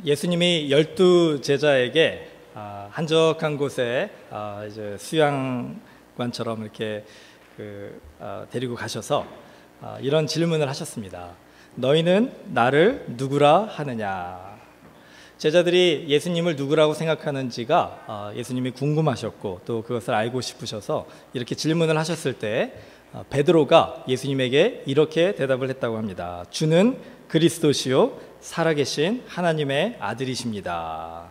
예수님이 12제자에게 한적한 곳에 이제 수양관처럼 이렇게 데리고 가셔서 이런 질문을 하셨습니다. 너희는 나를 누구라 하느냐? 제자들이 예수님을 누구라고 생각하는지가 예수님이 궁금하셨고 또 그것을 알고 싶으셔서 이렇게 질문을 하셨을 때 베드로가 예수님에게 이렇게 대답을 했다고 합니다. 주는 그리스도시요 살아계신 하나님의 아들이십니다.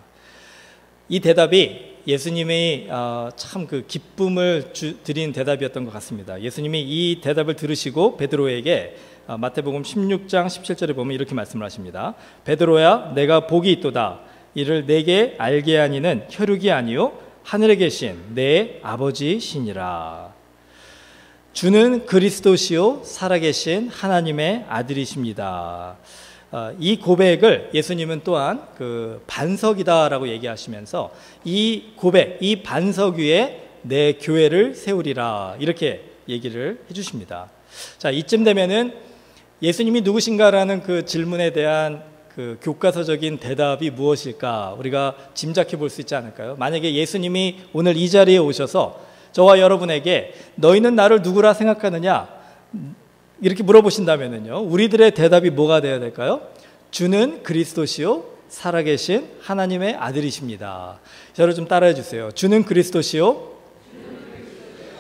이 대답이 예수님이 참 그 기쁨을 드린 대답이었던 것 같습니다. 예수님이 이 대답을 들으시고 베드로에게 마태복음 16장 17절에 보면 이렇게 말씀을 하십니다. 베드로야, 내가 복이 있도다. 이를 내게 알게 하니는 혈육이 아니요 하늘에 계신 내 아버지시니라. 주는 그리스도시요 살아계신 하나님의 아들이십니다. 이 고백을 예수님은 또한 그 반석이다라고 얘기하시면서 이 고백, 이 반석 위에 내 교회를 세우리라 이렇게 얘기를 해주십니다. 자, 이쯤 되면은 예수님이 누구신가라는 그 질문에 대한 그 교과서적인 대답이 무엇일까 우리가 짐작해 볼 수 있지 않을까요? 만약에 예수님이 오늘 이 자리에 오셔서 저와 여러분에게 너희는 나를 누구라 생각하느냐 이렇게 물어보신다면요, 우리들의 대답이 뭐가 되어야 될까요? 주는 그리스도시요 살아계신 하나님의 아들이십니다. 저를 좀 따라해 주세요. 주는 그리스도시요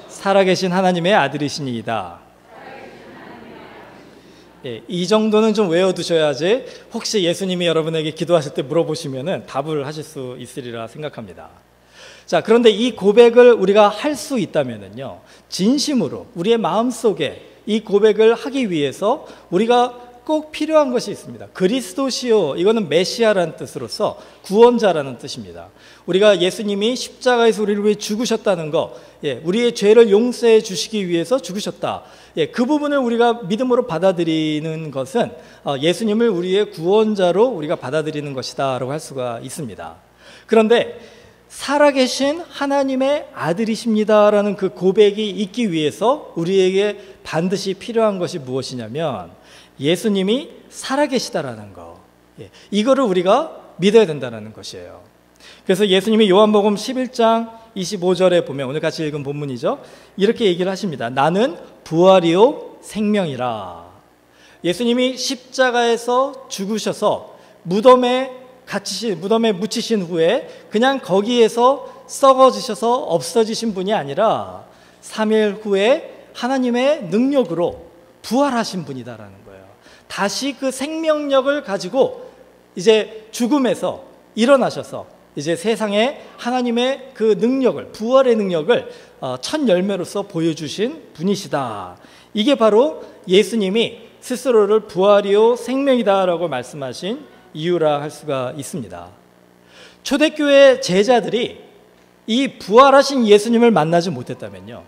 살아계신 하나님의 아들이시니이다. 예, 이 정도는 좀 외워두셔야지 혹시 예수님이 여러분에게 기도하실 때 물어보시면은 답을 하실 수 있으리라 생각합니다. 자, 그런데 이 고백을 우리가 할 수 있다면은요, 진심으로 우리의 마음속에 이 고백을 하기 위해서 우리가 꼭 필요한 것이 있습니다. 그리스도시요, 이거는 메시아라는 뜻으로서 구원자라는 뜻입니다. 우리가 예수님이 십자가에서 우리를 위해 죽으셨다는 것, 우리의 죄를 용서해 주시기 위해서 죽으셨다. 그 부분을 우리가 믿음으로 받아들이는 것은 예수님을 우리의 구원자로 우리가 받아들이는 것이다 라고 할 수가 있습니다. 그런데 살아계신 하나님의 아들이십니다라는 그 고백이 있기 위해서 우리에게 반드시 필요한 것이 무엇이냐면 예수님이 살아계시다라는 것, 이거를 우리가 믿어야 된다는 것이에요. 그래서 예수님이 요한복음 11장 25절에 보면 오늘 같이 읽은 본문이죠. 이렇게 얘기를 하십니다. 나는 부활이요 생명이라. 예수님이 십자가에서 죽으셔서 무덤에 묻히신 후에 그냥 거기에서 썩어지셔서 없어지신 분이 아니라 3일 후에 하나님의 능력으로 부활하신 분이다라는 거예요. 다시 그 생명력을 가지고 이제 죽음에서 일어나셔서 이제 세상에 하나님의 그 능력을, 부활의 능력을 첫 열매로서 보여주신 분이시다. 이게 바로 예수님이 스스로를 부활이요 생명이다라고 말씀하신 이유라 할 수가 있습니다. 초대교회 제자들이 이 부활하신 예수님을 만나지 못했다면요,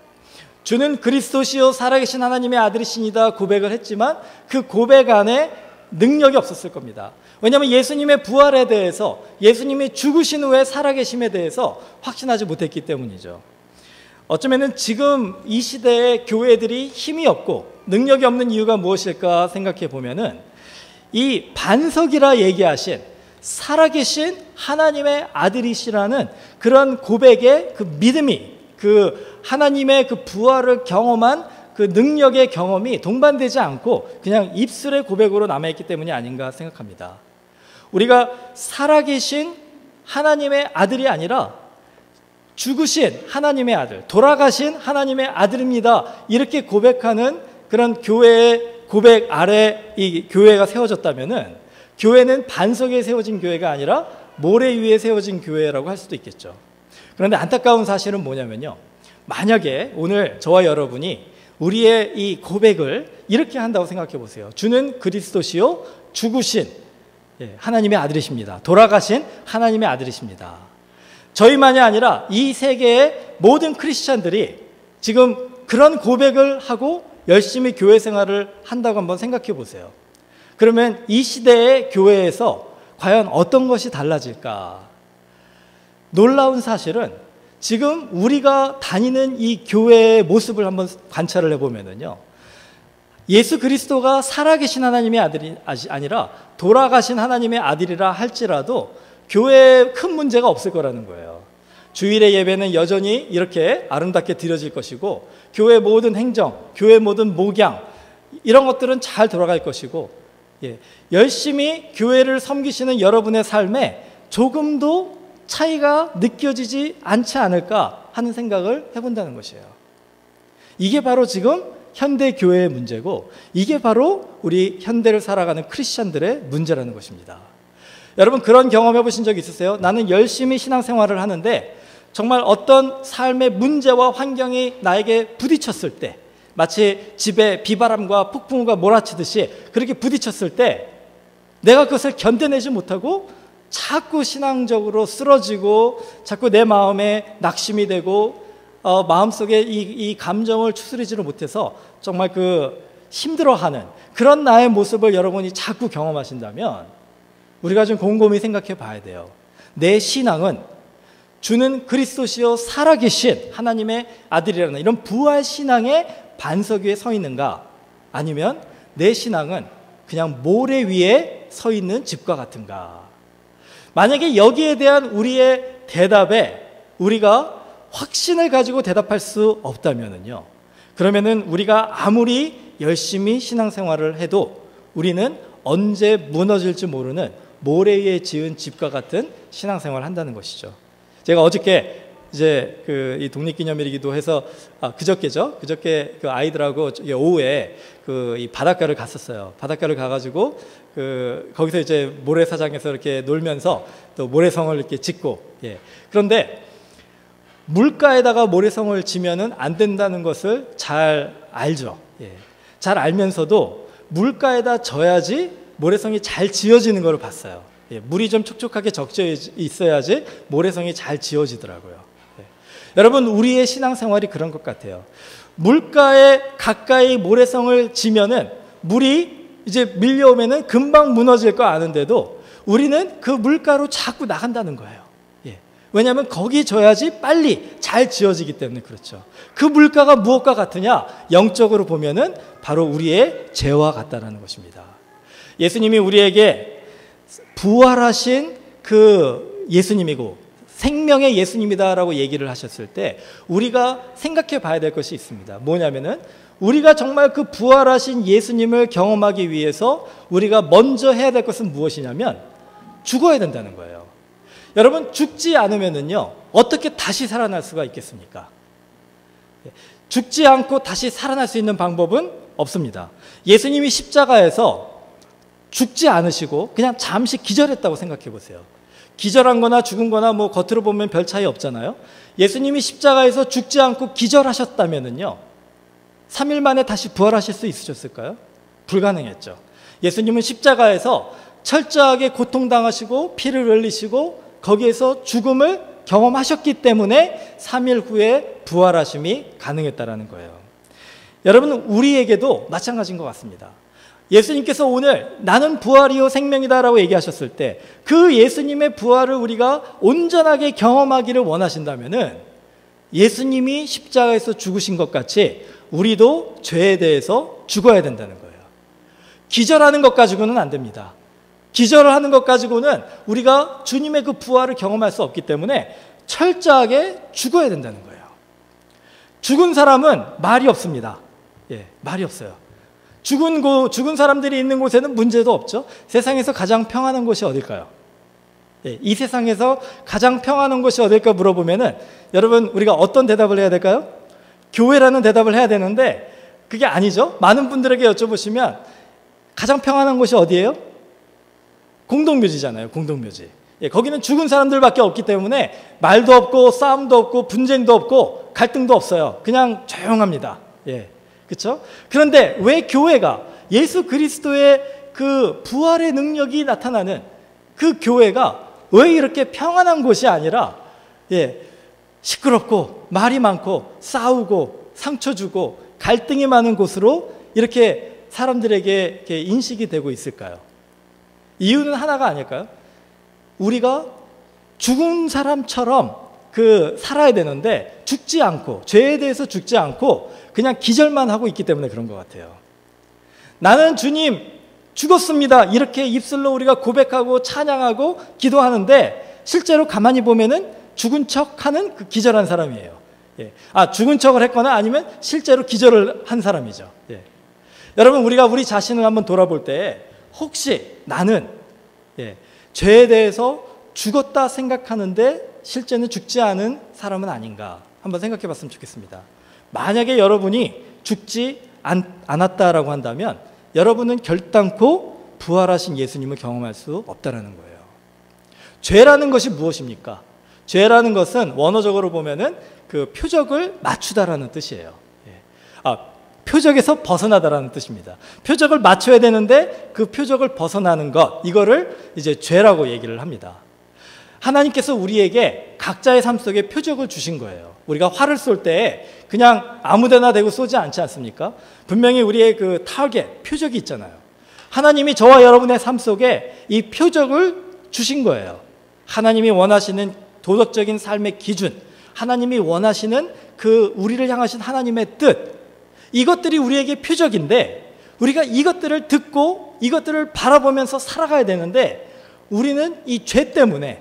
주는 그리스도시요 살아계신 하나님의 아들이시니다 고백을 했지만 그 고백 안에 능력이 없었을 겁니다. 왜냐하면 예수님의 부활에 대해서, 예수님이 죽으신 후에 살아계심에 대해서 확신하지 못했기 때문이죠. 어쩌면 지금 이 시대의 교회들이 힘이 없고 능력이 없는 이유가 무엇일까 생각해 보면은 이 반석이라 얘기하신 살아계신 하나님의 아들이시라는 그런 고백의 그 믿음이, 그 하나님의 그 부활을 경험한 그 능력의 경험이 동반되지 않고 그냥 입술의 고백으로 남아있기 때문이 아닌가 생각합니다. 우리가 살아계신 하나님의 아들이 아니라 죽으신 하나님의 아들, 돌아가신 하나님의 아들입니다, 이렇게 고백하는 그런 교회의 고백 아래 이 교회가 세워졌다면은 교회는 반석에 세워진 교회가 아니라 모래 위에 세워진 교회라고 할 수도 있겠죠. 그런데 안타까운 사실은 뭐냐면요, 만약에 오늘 저와 여러분이 우리의 이 고백을 이렇게 한다고 생각해 보세요. 주는 그리스도시요 죽으신 하나님의 아들이십니다. 돌아가신 하나님의 아들이십니다. 저희만이 아니라 이 세계의 모든 크리스찬들이 지금 그런 고백을 하고 열심히 교회 생활을 한다고 한번 생각해 보세요. 그러면 이 시대의 교회에서 과연 어떤 것이 달라질까? 놀라운 사실은 지금 우리가 다니는 이 교회의 모습을 한번 관찰을 해보면요, 예수 그리스도가 살아계신 하나님의 아들이 아니라 돌아가신 하나님의 아들이라 할지라도 교회에 큰 문제가 없을 거라는 거예요. 주일의 예배는 여전히 이렇게 아름답게 드려질 것이고, 교회 모든 행정, 교회 모든 목양, 이런 것들은 잘 돌아갈 것이고, 열심히 교회를 섬기시는 여러분의 삶에 조금도 차이가 느껴지지 않지 않을까 하는 생각을 해본다는 것이에요. 이게 바로 지금 현대 교회의 문제고, 이게 바로 우리 현대를 살아가는 크리스찬들의 문제라는 것입니다. 여러분, 그런 경험 해보신 적 있으세요? 나는 열심히 신앙생활을 하는데 정말 어떤 삶의 문제와 환경이 나에게 부딪혔을 때, 마치 집에 비바람과 폭풍우가 몰아치듯이 그렇게 부딪혔을 때 내가 그것을 견뎌내지 못하고 자꾸 신앙적으로 쓰러지고, 자꾸 내 마음에 낙심이 되고, 마음속에 이 감정을 추스리지를 못해서 정말 힘들어하는 그런 나의 모습을 여러분이 자꾸 경험하신다면, 우리가 좀 곰곰이 생각해 봐야 돼요. 내 신앙은 주는 그리스도시요 살아계신 하나님의 아들이라는 이런 부활 신앙의 반석 위에 서 있는가, 아니면 내 신앙은 그냥 모래 위에 서 있는 집과 같은가. 만약에 여기에 대한 우리의 대답에 우리가 확신을 가지고 대답할 수 없다면요, 그러면은 우리가 아무리 열심히 신앙생활을 해도 우리는 언제 무너질지 모르는 모래 위에 지은 집과 같은 신앙생활을 한다는 것이죠. 제가 어저께 이제 이 독립기념일이기도 해서 그저께죠. 그저께 그 아이들하고 오후에 이 바닷가를 갔었어요. 바닷가를 가가지고 거기서 이제 모래사장에서 이렇게 놀면서 또 모래성을 이렇게 짓고, 그런데 물가에다가 모래성을 지면은 안 된다는 것을 잘 알죠. 잘 알면서도 물가에다 져야지 모래성이 잘 지어지는 걸 봤어요. 물이 좀 촉촉하게 적셔 있어야지 모래성이 잘 지어지더라고요. 여러분, 우리의 신앙생활이 그런 것 같아요. 물가에 가까이 모래성을 지면은 물이 이제 밀려오면은 금방 무너질 거 아는데도 우리는 그 물가로 자꾸 나간다는 거예요. 왜냐하면 거기 져야지 빨리 잘 지어지기 때문에 그렇죠. 그 물가가 무엇과 같으냐? 영적으로 보면은 바로 우리의 죄와 같다라는 것입니다. 예수님이 우리에게 부활하신 그 예수님이고 생명의 예수님이다라고 얘기를 하셨을 때 우리가 생각해 봐야 될 것이 있습니다. 뭐냐면은 우리가 정말 그 부활하신 예수님을 경험하기 위해서 우리가 먼저 해야 될 것은 무엇이냐면 죽어야 된다는 거예요. 여러분, 죽지 않으면은요, 어떻게 다시 살아날 수가 있겠습니까? 죽지 않고 다시 살아날 수 있는 방법은 없습니다. 예수님이 십자가에서 죽지 않으시고 그냥 잠시 기절했다고 생각해 보세요. 기절한 거나 죽은 거나 뭐 겉으로 보면 별 차이 없잖아요. 예수님이 십자가에서 죽지 않고 기절하셨다면은요, 3일 만에 다시 부활하실 수 있으셨을까요? 불가능했죠. 예수님은 십자가에서 철저하게 고통당하시고 피를 흘리시고 거기에서 죽음을 경험하셨기 때문에 3일 후에 부활하심이 가능했다라는 거예요. 여러분, 우리에게도 마찬가지인 것 같습니다. 예수님께서 오늘 나는 부활이요 생명이다라고 얘기하셨을 때 그 예수님의 부활을 우리가 온전하게 경험하기를 원하신다면은 예수님이 십자가에서 죽으신 것 같이 우리도 죄에 대해서 죽어야 된다는 거예요. 기절하는 것 가지고는 안 됩니다. 기절을 하는 것 가지고는 우리가 주님의 그 부활을 경험할 수 없기 때문에 철저하게 죽어야 된다는 거예요. 죽은 사람은 말이 없습니다. 말이 없어요. 죽은 사람들이 있는 곳에는 문제도 없죠. 세상에서 가장 평안한 곳이 어딜까요? 이 세상에서 가장 평안한 곳이 어딜까 물어보면은 여러분, 우리가 어떤 대답을 해야 될까요? 교회라는 대답을 해야 되는데 그게 아니죠. 많은 분들에게 여쭤보시면 가장 평안한 곳이 어디예요? 공동묘지잖아요. 공동묘지. 거기는 죽은 사람들밖에 없기 때문에 말도 없고 싸움도 없고 분쟁도 없고 갈등도 없어요. 그냥 조용합니다. 그렇죠? 그런데 왜 교회가 예수 그리스도의 그 부활의 능력이 나타나는 그 교회가 왜 이렇게 평안한 곳이 아니라 시끄럽고 말이 많고 싸우고 상처 주고 갈등이 많은 곳으로 이렇게 사람들에게 이렇게 인식이 되고 있을까요? 이유는 하나가 아닐까요? 우리가 죽은 사람처럼 살아야 되는데 죽지 않고, 죄에 대해서 죽지 않고 그냥 기절만 하고 있기 때문에 그런 것 같아요. 나는 주님 죽었습니다. 이렇게 입술로 우리가 고백하고 찬양하고 기도하는데 실제로 가만히 보면은 죽은 척하는 그 기절한 사람이에요. 예. 죽은 척을 했거나 아니면 실제로 기절을 한 사람이죠. 예. 여러분, 우리가 우리 자신을 한번 돌아볼 때 혹시 나는 죄에 대해서 죽었다 생각하는데 실제는 죽지 않은 사람은 아닌가 한번 생각해 봤으면 좋겠습니다. 만약에 여러분이 죽지 않았다라고 한다면 여러분은 결단코 부활하신 예수님을 경험할 수 없다라는 거예요. 죄라는 것이 무엇입니까? 죄라는 것은 원어적으로 보면은 그 표적을 맞추다라는 뜻이에요. 표적에서 벗어나다라는 뜻입니다. 표적을 맞춰야 되는데 그 표적을 벗어나는 것, 이거를 이제 죄라고 얘기를 합니다. 하나님께서 우리에게 각자의 삶 속에 표적을 주신 거예요. 우리가 활을 쏠 때 그냥 아무데나 대고 쏘지 않지 않습니까? 분명히 우리의 그 타겟, 표적이 있잖아요. 하나님이 저와 여러분의 삶 속에 이 표적을 주신 거예요. 하나님이 원하시는 도덕적인 삶의 기준, 하나님이 원하시는 그 우리를 향하신 하나님의 뜻, 이것들이 우리에게 표적인데 우리가 이것들을 듣고 이것들을 바라보면서 살아가야 되는데 우리는 이 죄 때문에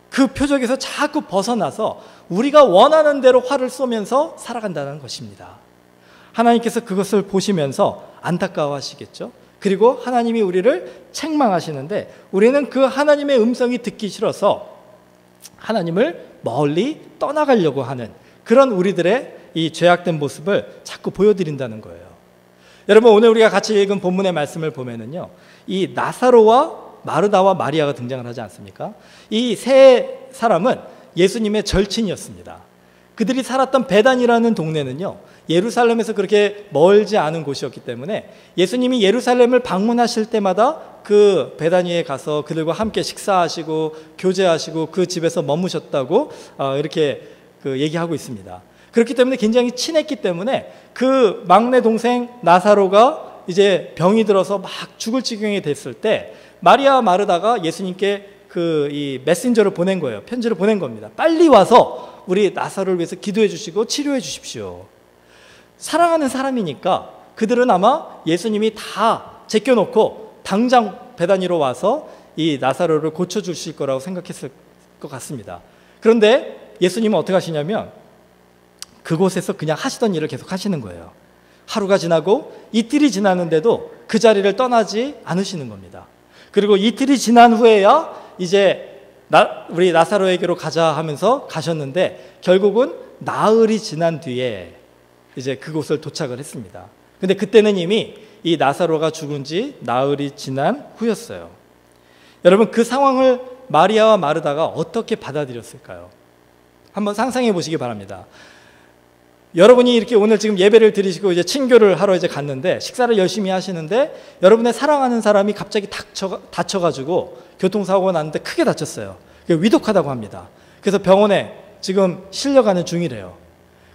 그 표적에서 자꾸 벗어나서 우리가 원하는 대로 활을 쏘면서 살아간다는 것입니다. 하나님께서 그것을 보시면서 안타까워하시겠죠. 그리고 하나님이 우리를 책망하시는데 우리는 그 하나님의 음성이 듣기 싫어서 하나님을 멀리 떠나가려고 하는 그런 우리들의 이 죄악된 모습을 자꾸 보여드린다는 거예요. 여러분, 오늘 우리가 같이 읽은 본문의 말씀을 보면은요, 이 나사로와 마르다와 마리아가 등장을 하지 않습니까? 이 세 사람은 예수님의 절친이었습니다. 그들이 살았던 베단이라는 동네는요, 예루살렘에서 그렇게 멀지 않은 곳이었기 때문에 예수님이 예루살렘을 방문하실 때마다 그 베다니에 가서 그들과 함께 식사하시고 교제하시고 그 집에서 머무셨다고 이렇게 얘기하고 있습니다. 그렇기 때문에 굉장히 친했기 때문에 그 막내 동생 나사로가 이제 병이 들어서 막 죽을 지경이 됐을 때 마리아 마르다가 예수님께 이 메신저를 보낸 거예요. 편지를 보낸 겁니다. 빨리 와서 우리 나사로를 위해서 기도해 주시고 치료해 주십시오. 사랑하는 사람이니까 그들은 아마 예수님이 다 제껴놓고 당장 베다니로 와서 이 나사로를 고쳐주실 거라고 생각했을 것 같습니다. 그런데 예수님은 어떻게 하시냐면 그곳에서 그냥 하시던 일을 계속 하시는 거예요. 하루가 지나고 이틀이 지났는데도 그 자리를 떠나지 않으시는 겁니다. 그리고 이틀이 지난 후에야 이제 우리 나사로에게로 가자 하면서 가셨는데 결국은 나흘이 지난 뒤에 이제 그곳을 도착을 했습니다. 근데 그때는 이미 이 나사로가 죽은 지 나흘이 지난 후였어요. 여러분, 그 상황을 마리아와 마르다가 어떻게 받아들였을까요? 한번 상상해 보시기 바랍니다. 여러분이 이렇게 오늘 지금 예배를 드리시고 이제 친교를 하러 이제 갔는데 식사를 열심히 하시는데 여러분의 사랑하는 사람이 갑자기 다쳐가지고 교통사고가 났는데 크게 다쳤어요. 위독하다고 합니다. 그래서 병원에 지금 실려가는 중이래요.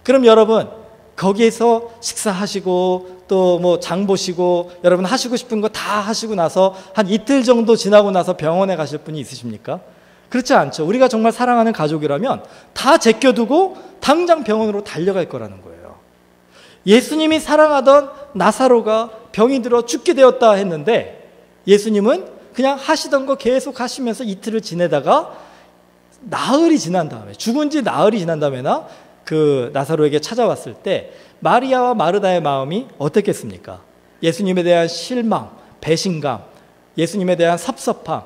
그럼 여러분 거기에서 식사하시고 또 뭐 장 보시고 여러분 하시고 싶은 거 다 하시고 나서 한 이틀 정도 지나고 나서 병원에 가실 분이 있으십니까? 그렇지 않죠. 우리가 정말 사랑하는 가족이라면 다 제껴두고 당장 병원으로 달려갈 거라는 거예요. 예수님이 사랑하던 나사로가 병이 들어 죽게 되었다 했는데 예수님은 그냥 하시던 거 계속 하시면서 이틀을 지내다가 나흘이 지난 다음에 죽은 지 나흘이 지난 다음에나 그 나사로에게 찾아왔을 때 마리아와 마르다의 마음이 어떻겠습니까? 예수님에 대한 실망, 배신감, 예수님에 대한 섭섭함,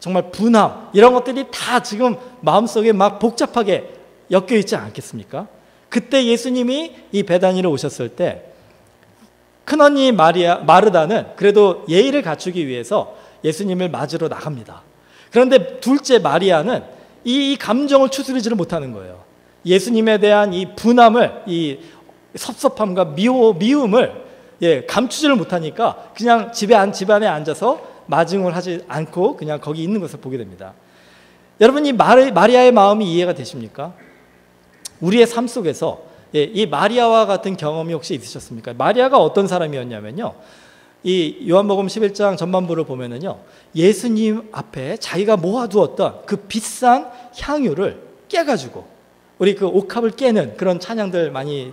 정말 분함, 이런 것들이 다 지금 마음속에 막 복잡하게 엮여 있지 않겠습니까? 그때 예수님이 이 베다니로 오셨을 때 큰언니 마르다는 그래도 예의를 갖추기 위해서 예수님을 맞으러 나갑니다. 그런데 둘째 마리아는 이 감정을 추스리지를 못하는 거예요. 예수님에 대한 이 분함을, 이 섭섭함과 미움을 감추지를 못하니까 그냥 집안에 앉아서 마중을 하지 않고 그냥 거기 있는 것을 보게 됩니다. 여러분, 이 마리아의 마음이 이해가 되십니까? 우리의 삶 속에서 이 마리아와 같은 경험이 혹시 있으셨습니까? 마리아가 어떤 사람이었냐면요, 이 요한복음 11장 전반부를 보면은요, 예수님 앞에 자기가 모아두었던 그 비싼 향유를 깨가지고, 우리 그 옥합을 깨는 그런 찬양들 많이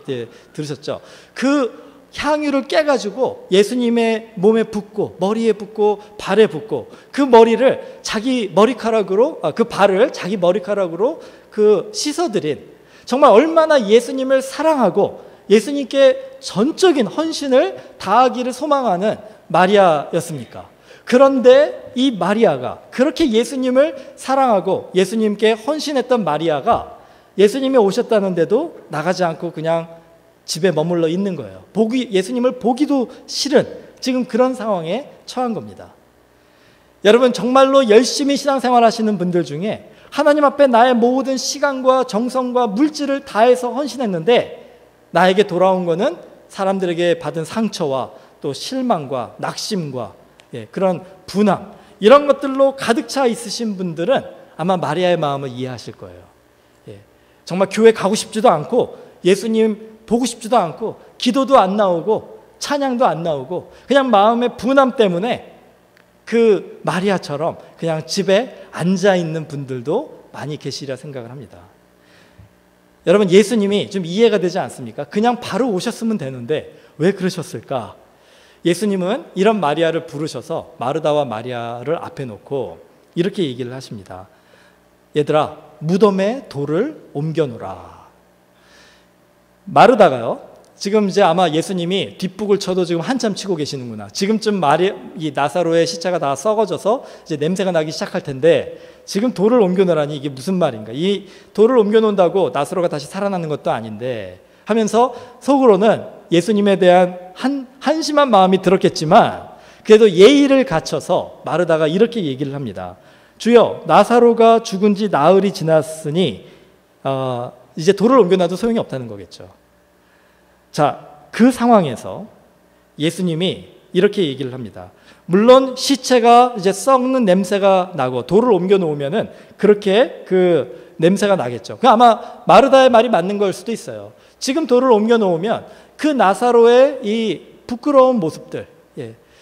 들으셨죠? 그 향유를 깨가지고 예수님의 몸에 붓고 머리에 붓고 발에 붓고 그 머리를 자기 머리카락으로 그 발을 자기 머리카락으로 그 씻어드린, 정말 얼마나 예수님을 사랑하고 예수님께 전적인 헌신을 다하기를 소망하는 마리아였습니까? 그런데 이 마리아가, 그렇게 예수님을 사랑하고 예수님께 헌신했던 마리아가 예수님이 오셨다는데도 나가지 않고 그냥 집에 머물러 있는 거예요. 예수님을 보기도 싫은 지금 그런 상황에 처한 겁니다. 여러분, 정말로 열심히 신앙생활 하시는 분들 중에 하나님 앞에 나의 모든 시간과 정성과 물질을 다해서 헌신했는데 나에게 돌아온 거는 사람들에게 받은 상처와 또 실망과 낙심과 그런 분함, 이런 것들로 가득 차 있으신 분들은 아마 마리아의 마음을 이해하실 거예요. 정말 교회 가고 싶지도 않고 예수님 보고 싶지도 않고 기도도 안 나오고 찬양도 안 나오고 그냥 마음의 분함 때문에 그 마리아처럼 그냥 집에 앉아 있는 분들도 많이 계시리라 생각을 합니다. 여러분, 예수님이 좀 이해가 되지 않습니까? 그냥 바로 오셨으면 되는데 왜 그러셨을까? 예수님은 이런 마리아를 부르셔서 마르다와 마리아를 앞에 놓고 이렇게 얘기를 하십니다. 얘들아, 무덤에 돌을 옮겨놓으라. 마르다가요, 지금 이제 아마 예수님이 뒷북을 쳐도 지금 한참 치고 계시는구나. 지금쯤 이 나사로의 시체가 다 썩어져서 이제 냄새가 나기 시작할 텐데 지금 돌을 옮겨놓으라니 이게 무슨 말인가? 이 돌을 옮겨놓는다고 나사로가 다시 살아나는 것도 아닌데 하면서 속으로는 예수님에 대한 한심한 마음이 들었겠지만 그래도 예의를 갖춰서 마르다가 이렇게 얘기를 합니다. 주여, 나사로가 죽은 지 나흘이 지났으니 이제 돌을 옮겨놔도 소용이 없다는 거겠죠. 자, 그 상황에서 예수님이 이렇게 얘기를 합니다. 물론 시체가 이제 썩는 냄새가 나고 돌을 옮겨 놓으면은 그렇게 그 냄새가 나겠죠. 그 아마 마르다의 말이 맞는 걸 수도 있어요. 지금 돌을 옮겨 놓으면 그 나사로의 이 부끄러운 모습들,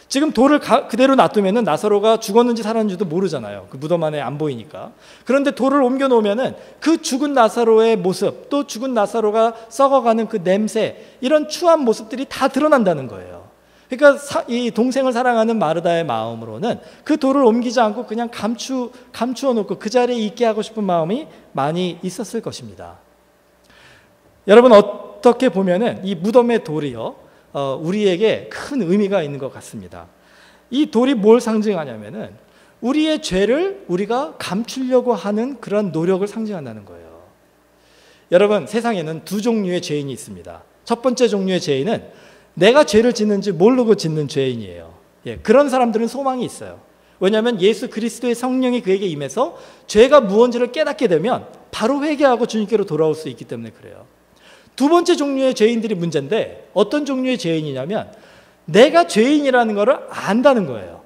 지금 돌을 그대로 놔두면은 나사로가 죽었는지 살았는지도 모르잖아요. 그 무덤 안에 안 보이니까. 그런데 돌을 옮겨 놓으면은 그 죽은 나사로의 모습, 또 죽은 나사로가 썩어가는 그 냄새, 이런 추한 모습들이 다 드러난다는 거예요. 그러니까 이 동생을 사랑하는 마르다의 마음으로는 그 돌을 옮기지 않고 그냥 감추어 놓고 그 자리에 있게 하고 싶은 마음이 많이 있었을 것입니다. 여러분, 어떻게 보면은 이 무덤의 돌이요, 우리에게 큰 의미가 있는 것 같습니다. 이 돌이 뭘 상징하냐면은 우리의 죄를 우리가 감추려고 하는 그런 노력을 상징한다는 거예요. 여러분, 세상에는 두 종류의 죄인이 있습니다. 첫 번째 종류의 죄인은 내가 죄를 짓는지 모르고 짓는 죄인이에요. 그런 사람들은 소망이 있어요. 왜냐하면 예수 그리스도의 성령이 그에게 임해서 죄가 무언지를 깨닫게 되면 바로 회개하고 주님께로 돌아올 수 있기 때문에 그래요. 두 번째 종류의 죄인들이 문제인데 어떤 종류의 죄인이냐면 내가 죄인이라는 것을 안다는 거예요.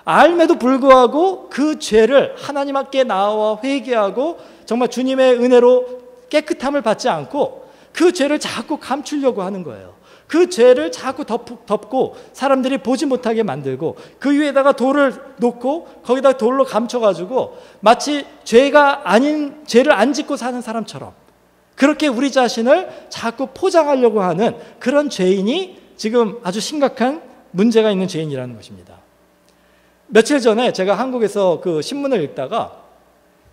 알매도 불구하고 그 죄를 하나님 앞에 나와 회개하고 정말 주님의 은혜로 깨끗함을 받지 않고 그 죄를 자꾸 감추려고 하는 거예요. 그 죄를 자꾸 덮고 사람들이 보지 못하게 만들고 그 위에다가 돌을 놓고 거기다 돌로 감춰가지고 마치 죄가 아닌 죄를 안 짓고 사는 사람처럼 그렇게 우리 자신을 자꾸 포장하려고 하는 그런 죄인이 지금 아주 심각한 문제가 있는 죄인이라는 것입니다. 며칠 전에 제가 한국에서 그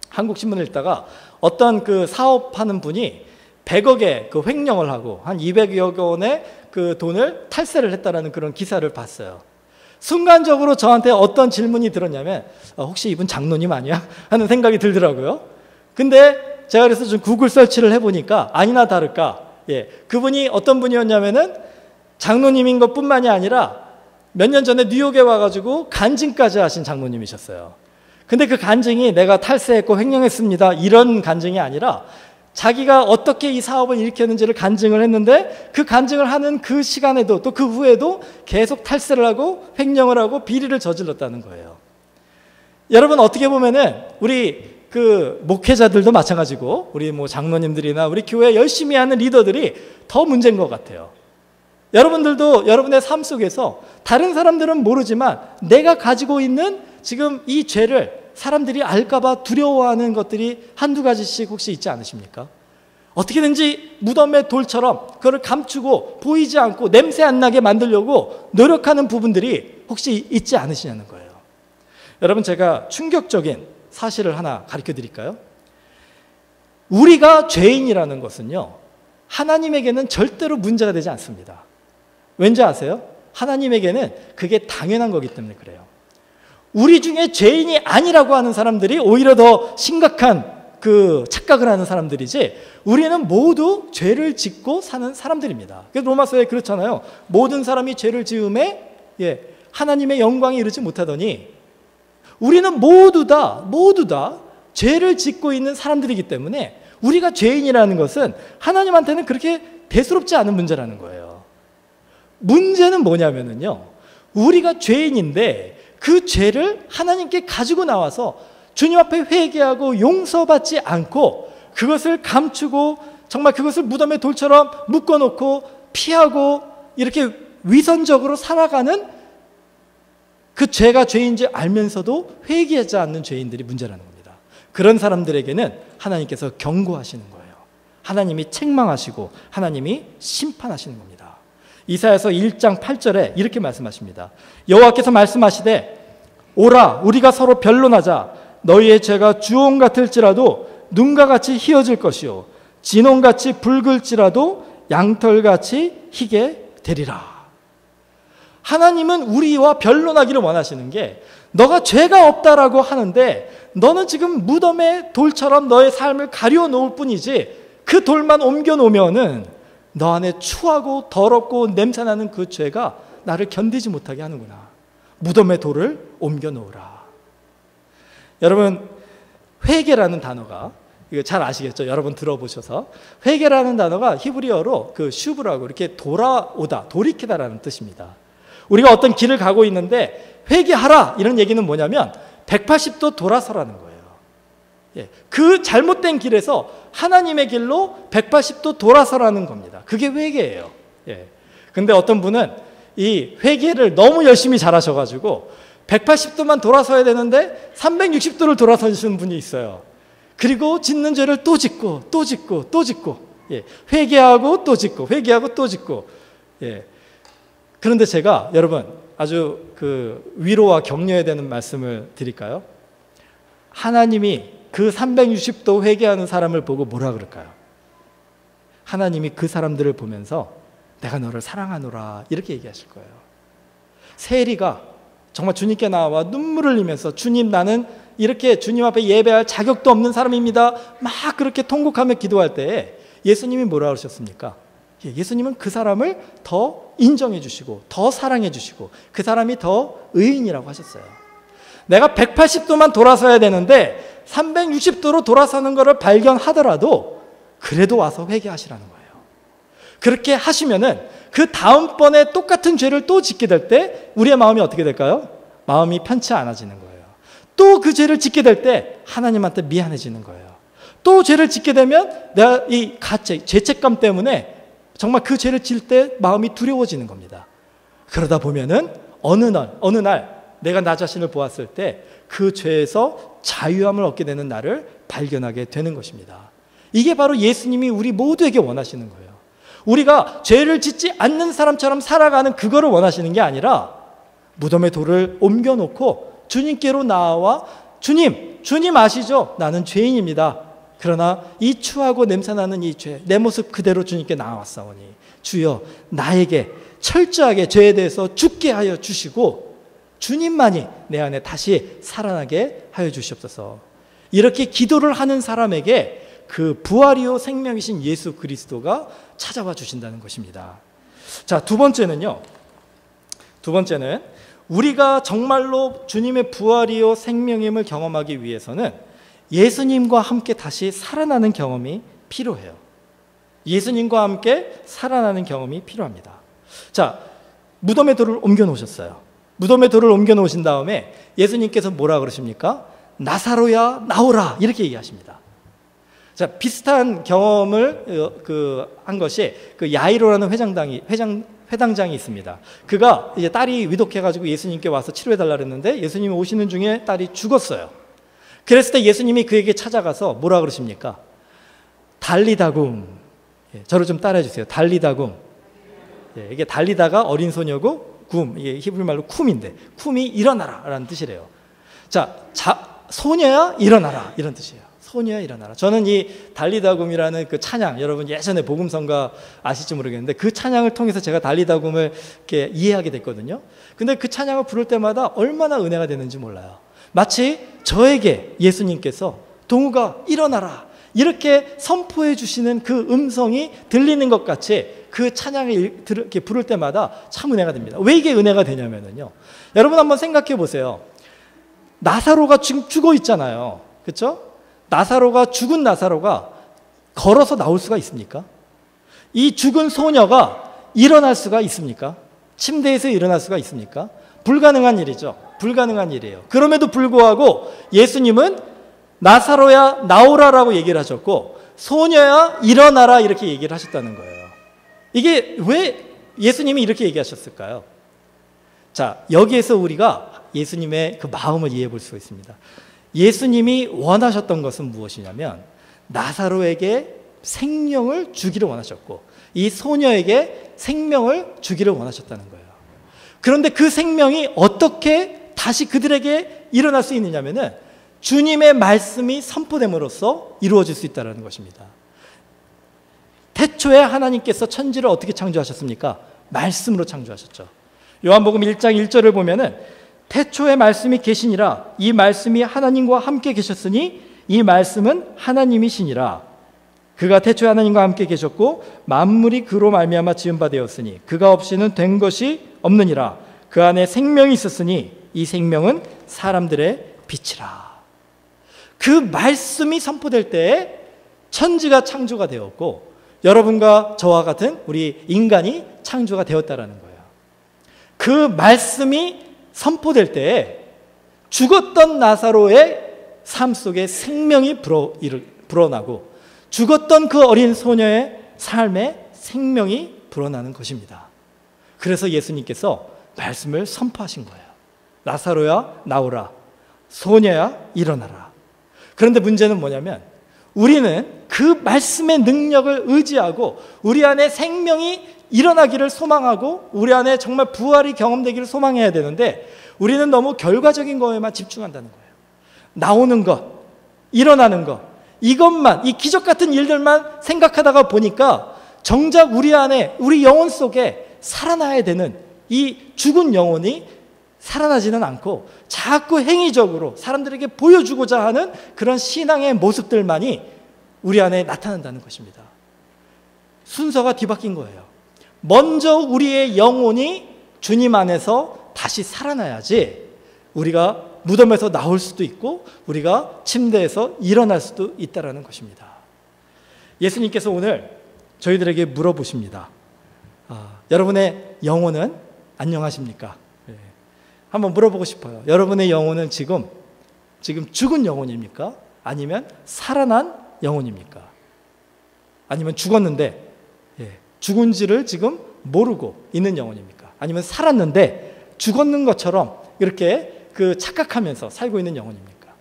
한국 신문을 읽다가 어떤 그 사업하는 분이 100억의 그 횡령을 하고 한 200여 원의 그 돈을 탈세를 했다라는 그런 기사를 봤어요. 순간적으로 저한테 어떤 질문이 들었냐면 혹시 이분 장로님 아니야? 하는 생각이 들더라고요. 근데 제가 그래서 좀 구글 서치를 해보니까 아니나 다를까, 그분이 어떤 분이었냐면은 장로님인 것뿐만이 아니라 몇 년 전에 뉴욕에 와가지고 간증까지 하신 장로님이셨어요. 근데 그 간증이 내가 탈세했고 횡령했습니다 이런 간증이 아니라 자기가 어떻게 이 사업을 일으켰는지를 간증을 했는데 그 간증을 하는 그 시간에도 또 그 후에도 계속 탈세를 하고 횡령을 하고 비리를 저질렀다는 거예요. 여러분, 어떻게 보면은 우리 그 목회자들도 마찬가지고 우리 뭐 장로님들이나 우리 교회 열심히 하는 리더들이 더 문제인 것 같아요. 여러분들도 여러분의 삶 속에서 다른 사람들은 모르지만 내가 가지고 있는 지금 이 죄를 사람들이 알까봐 두려워하는 것들이 한두 가지씩 혹시 있지 않으십니까? 어떻게든지 무덤의 돌처럼 그걸 감추고 보이지 않고 냄새 안 나게 만들려고 노력하는 부분들이 혹시 있지 않으시냐는 거예요. 여러분, 제가 충격적인 사실을 하나 가르쳐 드릴까요? 우리가 죄인이라는 것은요, 하나님에게는 절대로 문제가 되지 않습니다. 왠지 아세요? 하나님에게는 그게 당연한 거기 때문에 그래요. 우리 중에 죄인이 아니라고 하는 사람들이 오히려 더 심각한 그 착각을 하는 사람들이지, 우리는 모두 죄를 짓고 사는 사람들입니다. 그래서 로마서에 그렇잖아요. 모든 사람이 죄를 지음에 하나님의 영광에 이르지 못하더니, 우리는 모두 다 죄를 짓고 있는 사람들이기 때문에 우리가 죄인이라는 것은 하나님한테는 그렇게 대수롭지 않은 문제라는 거예요. 문제는 뭐냐면요, 우리가 죄인인데 그 죄를 하나님께 가지고 나와서 주님 앞에 회개하고 용서받지 않고 그것을 감추고 정말 그것을 무덤의 돌처럼 묶어놓고 피하고 이렇게 위선적으로 살아가는 그 죄가 죄인지 알면서도 회개하지 않는 죄인들이 문제라는 겁니다. 그런 사람들에게는 하나님께서 경고하시는 거예요. 하나님이 책망하시고 하나님이 심판하시는 겁니다. 이사야서 1장 8절에 이렇게 말씀하십니다. 여호와께서 말씀하시되 오라 우리가 서로 변론하자. 너희의 죄가 주홍 같을지라도 눈과 같이 희어질 것이요 진홍같이 붉을지라도 양털같이 희게 되리라. 하나님은 우리와 변론하기를 원하시는 게, 너가 죄가 없다라고 하는데 너는 지금 무덤의 돌처럼 너의 삶을 가려 놓을 뿐이지, 그 돌만 옮겨 놓으면은 너 안에 추하고 더럽고 냄새나는 그 죄가 나를 견디지 못하게 하는구나. 무덤의 돌을 옮겨 놓으라. 여러분, 회개라는 단어가, 이거 잘 아시겠죠? 여러분 들어보셔서. 회개라는 단어가 히브리어로 그 슈브라고 이렇게 돌아오다, 돌이키다라는 뜻입니다. 우리가 어떤 길을 가고 있는데 회개하라 이런 얘기는 뭐냐면 180도 돌아서라는 거예요. 그 잘못된 길에서 하나님의 길로 180도 돌아서라는 겁니다. 그게 회개예요. 근데 어떤 분은 이 회개를 너무 열심히 잘하셔가지고 180도만 돌아서야 되는데 360도를 돌아서시는 분이 있어요. 그리고 짓는 죄를 또 짓고 또 짓고 또 짓고, 회개하고 또 짓고 회개하고 또 짓고. 그런데 제가 여러분 아주 그 위로와 격려해야 되는 말씀을 드릴까요? 하나님이 그 360도 회개하는 사람을 보고 뭐라 그럴까요? 하나님이 그 사람들을 보면서 내가 너를 사랑하노라 이렇게 얘기하실 거예요. 세리가 정말 주님께 나와 눈물을 흘리면서 주님, 나는 이렇게 주님 앞에 예배할 자격도 없는 사람입니다, 막 그렇게 통곡하며 기도할 때에 예수님이 뭐라 그러셨습니까? 예수님은 그 사람을 더 인정해 주시고 더 사랑해 주시고 그 사람이 더 의인이라고 하셨어요. 내가 180도만 돌아서야 되는데 360도로 돌아서는 것을 발견하더라도 그래도 와서 회개하시라는 거예요. 그렇게 하시면은 그 다음번에 똑같은 죄를 또 짓게 될 때 우리의 마음이 어떻게 될까요? 마음이 편치 않아지는 거예요. 또 그 죄를 짓게 될 때 하나님한테 미안해지는 거예요. 또 죄를 짓게 되면 내가 이 죄책감 때문에 정말 그 죄를 질 때 마음이 두려워지는 겁니다. 그러다 보면은 어느 날 내가 나 자신을 보았을 때 그 죄에서 자유함을 얻게 되는 나를 발견하게 되는 것입니다. 이게 바로 예수님이 우리 모두에게 원하시는 거예요. 우리가 죄를 짓지 않는 사람처럼 살아가는 그거를 원하시는 게 아니라 무덤의 돌을 옮겨놓고 주님께로 나와 주님 아시죠? 나는 죄인입니다. 그러나 이 추하고 냄새나는 이 죄, 내 모습 그대로 주님께 나아왔사오니 주여 나에게 철저하게 죄에 대해서 죽게 하여 주시고 주님만이 내 안에 다시 살아나게 하여 주시옵소서. 이렇게 기도를 하는 사람에게 그 부활이요 생명이신 예수 그리스도가 찾아와 주신다는 것입니다. 자, 두 번째는 우리가 정말로 주님의 부활이요 생명임을 경험하기 위해서는 예수님과 함께 다시 살아나는 경험이 필요해요. 예수님과 함께 살아나는 경험이 필요합니다. 자, 무덤의 돌을 옮겨 놓으셨어요. 무덤의 돌을 옮겨 놓으신 다음에 예수님께서 뭐라 그러십니까? 나사로야 나오라 이렇게 얘기하십니다. 자, 비슷한 경험을 한 것이 그 야이로라는 회당장이 있습니다. 그가 이제 딸이 위독해가지고 예수님께 와서 치료해달라 그랬는데 예수님이 오시는 중에 딸이 죽었어요. 그랬을 때 예수님이 그에게 찾아가서 뭐라 그러십니까? 달리다굼. 저를 좀 따라해 주세요. 달리다굼. 이게 달리다가 어린 소녀고 굼, 이게 히브리 말로 쿰인데 쿰이 일어나라 라는 뜻이래요. 자, 소녀야 일어나라 이런 뜻이에요. 소녀야 일어나라. 저는 이 달리다굼이라는 그 찬양, 여러분 예전에 복음성가 아실지 모르겠는데 그 찬양을 통해서 제가 달리다굼을 이렇게 이해하게 됐거든요. 근데 그 찬양을 부를 때마다 얼마나 은혜가 되는지 몰라요. 마치 저에게 예수님께서 동우가 일어나라 이렇게 선포해 주시는 그 음성이 들리는 것 같이 그 찬양을 이렇게 부를 때마다 참 은혜가 됩니다. 왜 이게 은혜가 되냐면요, 여러분 한번 생각해 보세요. 나사로가 지금 죽어 있잖아요. 그렇죠? 죽은 나사로가 걸어서 나올 수가 있습니까? 이 죽은 소녀가 일어날 수가 있습니까? 침대에서 일어날 수가 있습니까? 불가능한 일이죠. 불가능한 일이에요. 그럼에도 불구하고 예수님은 나사로야 나오라라고 얘기를 하셨고 소녀야 일어나라 이렇게 얘기를 하셨다는 거예요. 이게 왜 예수님이 이렇게 얘기하셨을까요? 자, 여기에서 우리가 예수님의 그 마음을 이해해 볼 수가 있습니다. 예수님이 원하셨던 것은 무엇이냐면 나사로에게 생명을 주기를 원하셨고 이 소녀에게 생명을 주기를 원하셨다는 거예요. 그런데 그 생명이 어떻게 다시 그들에게 일어날 수 있느냐면은 주님의 말씀이 선포됨으로써 이루어질 수 있다는 것입니다. 태초에 하나님께서 천지를 어떻게 창조하셨습니까? 말씀으로 창조하셨죠. 요한복음 1장 1절을 보면은 태초에 말씀이 계시니라 이 말씀이 하나님과 함께 계셨으니 이 말씀은 하나님이시니라. 그가 태초에 하나님과 함께 계셨고 만물이 그로 말미암아 지은 바 되었으니 그가 없이는 된 것이 없느니라. 그 안에 생명이 있었으니 이 생명은 사람들의 빛이라. 그 말씀이 선포될 때에 천지가 창조가 되었고 여러분과 저와 같은 우리 인간이 창조가 되었다라는 거예요. 그 말씀이 선포될 때에 죽었던 나사로의 삶 속에 생명이 불어나고 죽었던 그 어린 소녀의 삶에 생명이 불어나는 것입니다. 그래서 예수님께서 말씀을 선포하신 거예요. 나사로야 나오라, 소녀야 일어나라. 그런데 문제는 뭐냐면 우리는 그 말씀의 능력을 의지하고 우리 안에 생명이 일어나기를 소망하고 우리 안에 정말 부활이 경험되기를 소망해야 되는데 우리는 너무 결과적인 거에만 집중한다는 거예요. 나오는 것, 일어나는 것, 이것만, 이 기적 같은 일들만 생각하다가 보니까 정작 우리 안에, 우리 영혼 속에 살아나야 되는 이 죽은 영혼이 살아나지는 않고 자꾸 행위적으로 사람들에게 보여주고자 하는 그런 신앙의 모습들만이 우리 안에 나타난다는 것입니다. 순서가 뒤바뀐 거예요. 먼저 우리의 영혼이 주님 안에서 다시 살아나야지 우리가 무덤에서 나올 수도 있고 우리가 침대에서 일어날 수도 있다는 것입니다. 예수님께서 오늘 저희들에게 물어보십니다. 여러분의 영혼은 안녕하십니까? 한번 물어보고 싶어요. 여러분의 영혼은 지금 죽은 영혼입니까? 아니면 살아난 영혼입니까? 아니면 죽었는데 죽은지를 지금 모르고 있는 영혼입니까? 아니면 살았는데 죽었는 것처럼 이렇게 착각하면서 살고 있는 영혼입니까?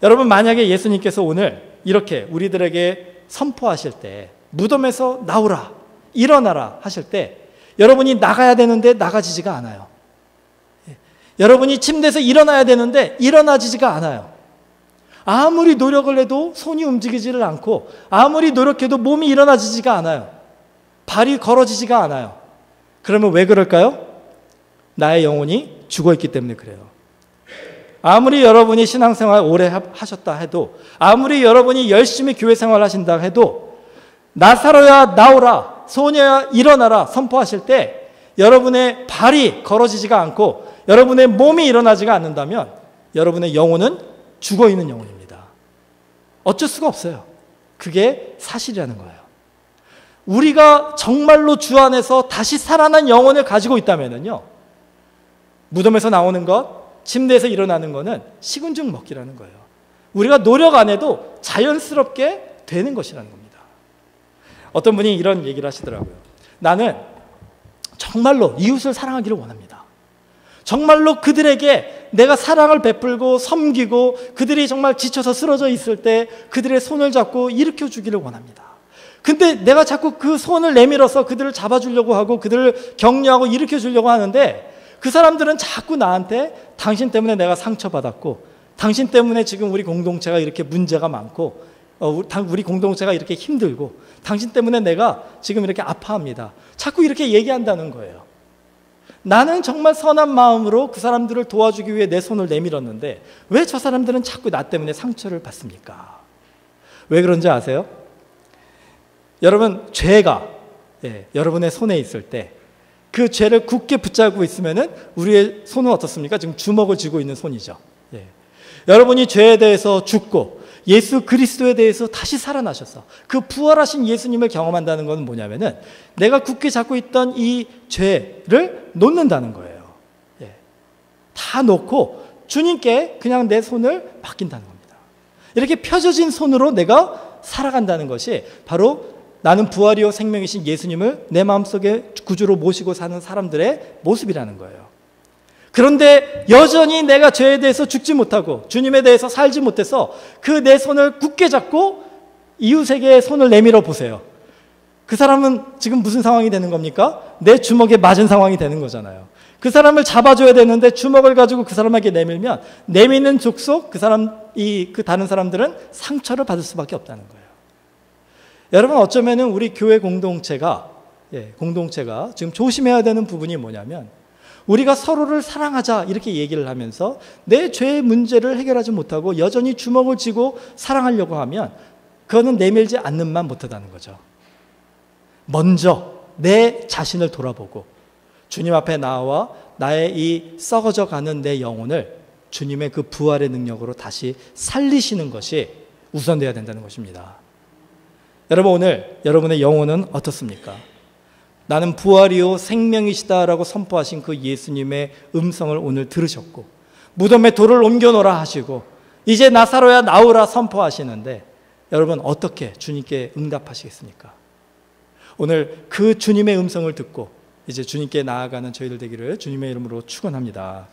여러분, 만약에 예수님께서 오늘 이렇게 우리들에게 선포하실 때 무덤에서 나오라, 일어나라 하실 때 여러분이 나가야 되는데 나가지지가 않아요. 여러분이 침대에서 일어나야 되는데 일어나지지가 않아요. 아무리 노력을 해도 손이 움직이지를 않고 아무리 노력해도 몸이 일어나지지가 않아요. 발이 걸어지지가 않아요. 그러면 왜 그럴까요? 나의 영혼이 죽어있기 때문에 그래요. 아무리 여러분이 신앙생활 오래 하셨다 해도 아무리 여러분이 열심히 교회 생활 하신다 해도 나사로야 나오라, 소녀야 일어나라 선포하실 때 여러분의 발이 걸어지지가 않고 여러분의 몸이 일어나지가 않는다면 여러분의 영혼은 죽어있는 영혼입니다. 어쩔 수가 없어요. 그게 사실이라는 거예요. 우리가 정말로 주 안에서 다시 살아난 영혼을 가지고 있다면요, 무덤에서 나오는 것, 침대에서 일어나는 것은 식은 죽 먹기라는 거예요. 우리가 노력 안 해도 자연스럽게 되는 것이라는 겁니다. 어떤 분이 이런 얘기를 하시더라고요. 나는 정말로 이웃을 사랑하기를 원합니다. 정말로 그들에게 내가 사랑을 베풀고 섬기고 그들이 정말 지쳐서 쓰러져 있을 때 그들의 손을 잡고 일으켜 주기를 원합니다. 근데 내가 자꾸 그 손을 내밀어서 그들을 잡아주려고 하고 그들을 격려하고 일으켜 주려고 하는데 그 사람들은 자꾸 나한테 당신 때문에 내가 상처받았고 당신 때문에 지금 우리 공동체가 이렇게 문제가 많고 우리 공동체가 이렇게 힘들고 당신 때문에 내가 지금 이렇게 아파합니다. 자꾸 이렇게 얘기한다는 거예요. 나는 정말 선한 마음으로 그 사람들을 도와주기 위해 내 손을 내밀었는데 왜 저 사람들은 자꾸 나 때문에 상처를 받습니까? 왜 그런지 아세요? 여러분, 죄가 여러분의 손에 있을 때 그 죄를 굳게 붙잡고 있으면은 우리의 손은 어떻습니까? 지금 주먹을 쥐고 있는 손이죠. 여러분이 죄에 대해서 죽고 예수 그리스도에 대해서 다시 살아나셔서 그 부활하신 예수님을 경험한다는 것은 뭐냐면은 내가 굳게 잡고 있던 이 죄를 놓는다는 거예요. 다 놓고 주님께 그냥 내 손을 맡긴다는 겁니다. 이렇게 펴져진 손으로 내가 살아간다는 것이 바로 나는 부활이요 생명이신 예수님을 내 마음속에 구주로 모시고 사는 사람들의 모습이라는 거예요. 그런데 여전히 내가 죄에 대해서 죽지 못하고 주님에 대해서 살지 못해서 그 내 손을 굳게 잡고 이웃에게 손을 내밀어 보세요. 그 사람은 지금 무슨 상황이 되는 겁니까? 내 주먹에 맞은 상황이 되는 거잖아요. 그 사람을 잡아줘야 되는데 주먹을 가지고 그 사람에게 내밀면 내미는 족속 그 다른 사람들은 상처를 받을 수밖에 없다는 거예요. 여러분, 어쩌면은 우리 교회 공동체가 지금 조심해야 되는 부분이 뭐냐면 우리가 서로를 사랑하자 이렇게 얘기를 하면서 내 죄의 문제를 해결하지 못하고 여전히 주먹을 쥐고 사랑하려고 하면 그거는 내밀지 않는만 못하다는 거죠. 먼저 내 자신을 돌아보고 주님 앞에 나와 나의 이 썩어져 가는 내 영혼을 주님의 그 부활의 능력으로 다시 살리시는 것이 우선돼야 된다는 것입니다. 여러분, 오늘 여러분의 영혼은 어떻습니까? 나는 부활이요 생명이시다라고 선포하신 그 예수님의 음성을 오늘 들으셨고 무덤에 돌을 옮겨놓으라 하시고 이제 나사로야 나오라 선포하시는데 여러분 어떻게 주님께 응답하시겠습니까? 오늘 그 주님의 음성을 듣고 이제 주님께 나아가는 저희들 되기를 주님의 이름으로 축원합니다.